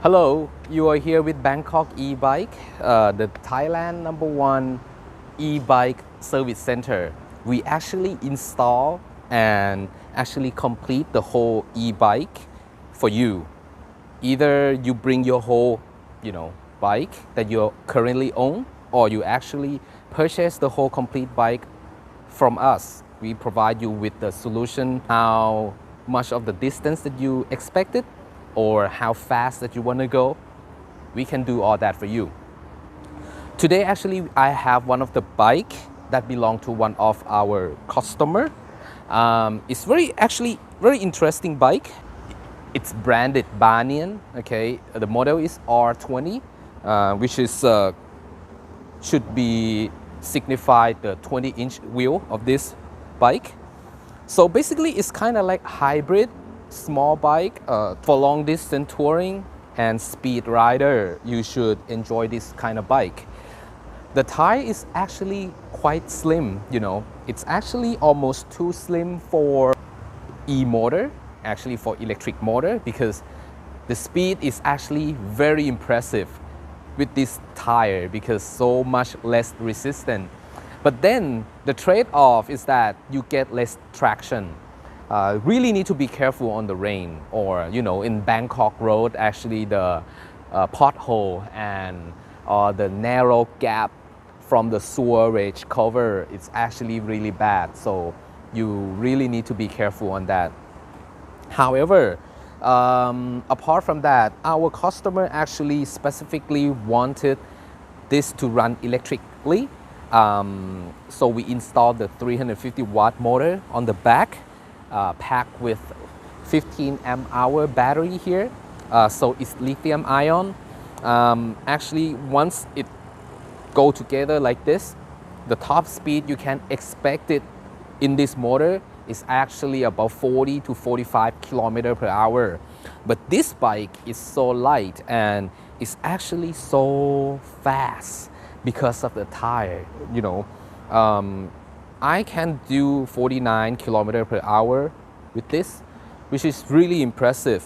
Hello, you are here with Bangkok E-Bike, the Thailand #1 e-bike service center. We actually install and actually complete the whole e-bike for you. Either you bring your whole, bike that you currently own, or you actually purchase the whole complete bike from us. We provide you with the solution, how much of the distance that you expected or how fast that you want to go. We can do all that for you. Today actually I have one of the bike that belong to one of our customer. It's very interesting bike. It's branded Banyan. Okay, the model is R20, which is should be signify the 20-inch wheel of this bike. So basically it's kind of like hybrid small bike for long distance touring and speed rider. You should enjoy this kind of bike. The tire is actually quite slim, it's actually almost too slim for e-motor, actually for electric motor, because the speed is actually very impressive with this tire because so much less resistant. But then the trade-off is that you get less traction. Really need to be careful on the rain, or in Bangkok road, actually the pothole and the narrow gap from the sewerage cover, it's actually really bad. So you really need to be careful on that. However, apart from that, our customer actually specifically wanted this to run electrically. So we installed the 350 watt motor on the back, packed with 15 amp hour battery here. So it's lithium ion. Actually, once it go together like this, the top speed you can expect it in this motor is actually about 40 to 45 kilometers per hour. But this bike is so light and it's actually so fast because of the tire. I can do 49 kilometers per hour with this, which is really impressive.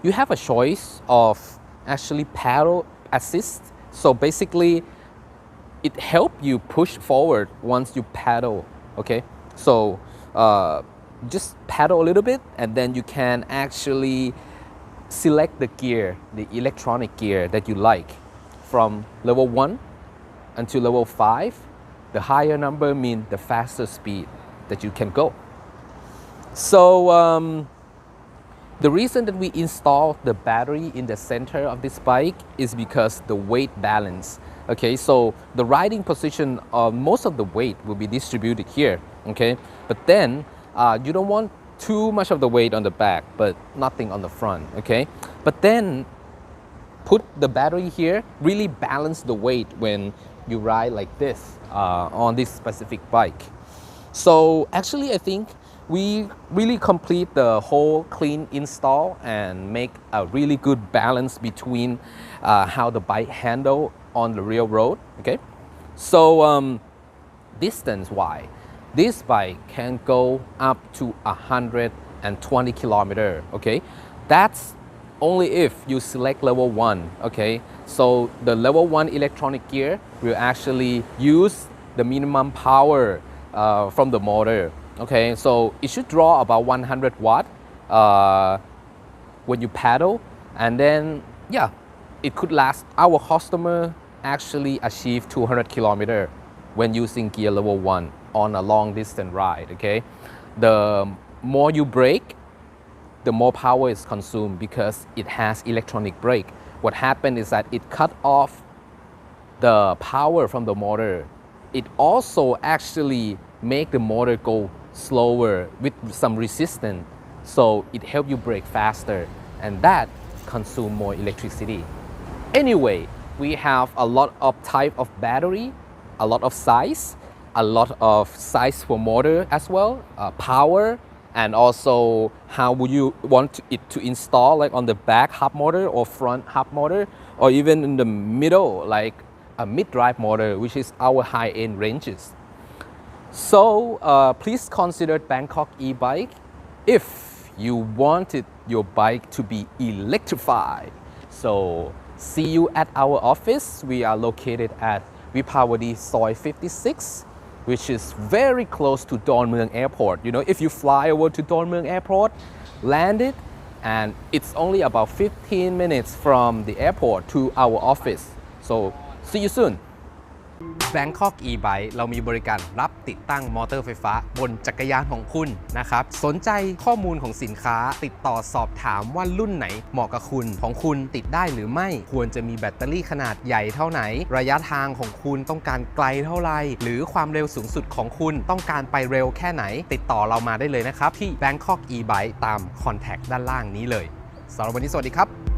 You have a choice of actually pedal assist. So basically, it helps you push forward once you pedal, okay? So just pedal a little bit and then you can actually select the gear, the electronic gear that you like from level 1 until level 5. The higher number means the faster speed that you can go. So the reason that we install the battery in the center of this bike is because the weight balance. Okay, so the riding position of most of the weight will be distributed here. Okay, but then you don't want too much of the weight on the back, but nothing on the front. Okay, but then put the battery here, really balance the weight when you ride like this on this specific bike. So actually, I think we really complete the whole clean install and make a really good balance between how the bike handle on the real road. Okay, so distance wise, this bike can go up to 120 kilometers. Okay, that's only if you select level 1. Okay, so the level 1 electronic gear will actually use the minimum power from the motor. Okay, so it should draw about 100 watt when you pedal, and then yeah, it could last. Our customer actually achieve 200 kilometers when using gear level 1 on a long distance ride. Okay, the more you brake, the more power is consumed because it has electronic brake. What happened is that it cut off the power from the motor. It also actually make the motor go slower with some resistance, so it helps you brake faster, and that consume more electricity. Anyway, we have a lot of type of battery, a lot of size for motor as well, power, and also how would you want it to install, like on the back hub motor or front hub motor, or even in the middle like a mid-drive motor, which is our high-end ranges. So please consider Bangkok E-Bike if you wanted your bike to be electrified. So see you at our office. We are located at Vipawadi Soy 56, which is very close to Don Mueang Airport. You know, if you fly over to Don Mueang Airport, land it, and it's only about 15 minutes from the airport to our office. So see you soon. Bangkok E-Bike เรามีบริการรับติดตั้งมอเตอร์ไฟฟ้าบนจักรยานของคุณนะครับสนใจข้อมูลของสินค้าติดต่อสอบถามว่ารุ่นไหนเหมาะกับคุณของคุณติดได้หรือไม่ควรจะมีแบตเตอรี่ขนาดใหญ่เท่าไหนระยะทางของคุณต้องการไกลเท่าไหร่หรือความเร็วสูงสุดของคุณต้องการไปเร็วแค่ไหนติดต่อเรามาได้เลยนะครับที่ Bangkok E-Bike ตามคอนแทคด้านล่างนี้เลยสำหรับวันนี้สวัสดีครับ